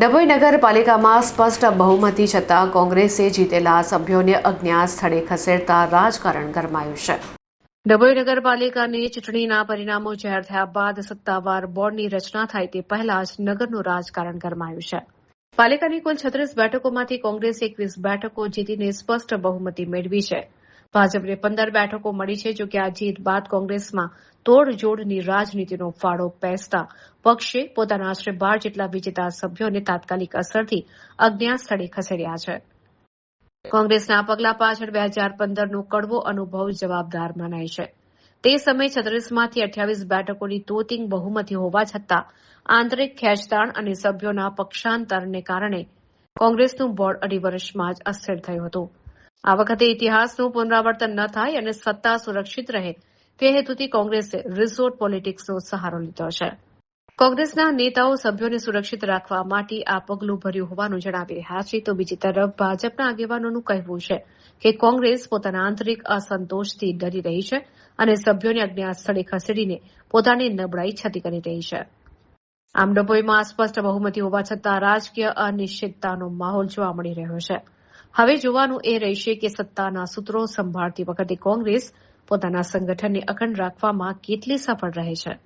ડભોઈ નગરપાલિકામાં સ્પષ્ટ બહુમતી છતાં કોંગ્રેસે જીતેલા સભ્યોને અજ્ઞાત સ્થળે ખસેડતા રાજકારણ ગરમાયું છે. ડભોઈ નગરપાલિકાની ચૂંટણીના પરિણામો જાહેર થયા બાદ સત્તાવાર બોર્ડની રચના થાય તે પહેલા જ નગરનું રાજકારણ ગરમાયું છે. પાલિકાની કુલ 36 બેઠકોમાંથી કોંગ્રેસે 21 બેઠકો જીતીને સ્પષ્ટ બહુમતી મેળવી છે. ભાજપને 15 બેઠકો મળી છે. જોકે આ જીત બાદ કોંગ્રેસમાં તોડજોડની રાજનીતિનો ફાળો પેસતા પક્ષે પોતાના આશરે 12 જેટલા વિજેતા સભ્યોને તાત્કાલિક અસરથી અજ્ઞાત સ્થળે ખસેડ્યા છે. કોંગ્રેસના આ પગલા પાછળ 2015નો કડવો અનુભવ જવાબદાર મનાય છે. તે સમયે 36માંથી 28 બેઠકોની તોતિંગ બહુમતી હોવા છતાં આંતરિક ખેંચતાણ અને સભ્યોના પક્ષાંતરને કારણે કોંગ્રેસનું બોર્ડ અઢી વર્ષમાં જ અસ્થિર થયું હતું. આ વખતે ઇતિહાસનું પુનરાવર્તન ન થાય અને સત્તા સુરક્ષિત રહે તે હેતુથી કોંગ્રેસે રિસોર્ટ પોલિટિક્સનો સહારો લીધો છે. કોંગ્રેસના નેતાઓ સભ્યોને સુરક્ષિત રાખવા માટે આ પગલું ભર્યું હોવાનું જણાવી રહ્યા છે. તો બીજી તરફ ભાજપના આગેવાનોનું કહેવું છે કે કોંગ્રેસ પોતાના આંતરિક અસંતોષથી ડરી રહી છે અને સભ્યોને અજ્ઞાત સ્થળે ખસેડીને પોતાની નબળાઈ છતી કરી રહી છે. આમ ડભોઈમાં અસ્પષ્ટ બહુમતી હોવા છતાં રાજકીય અનિશ્ચિતતાનો માહોલ જોવા મળી રહ્યો છે. હવે જોવાનું એ રહેશે કે સત્તાના સૂત્રો સંભાળતી વખતે કોંગ્રેસ પોતાના સંગઠનને અખંડ રાખવામાં કેટલી સફળ રહે છે.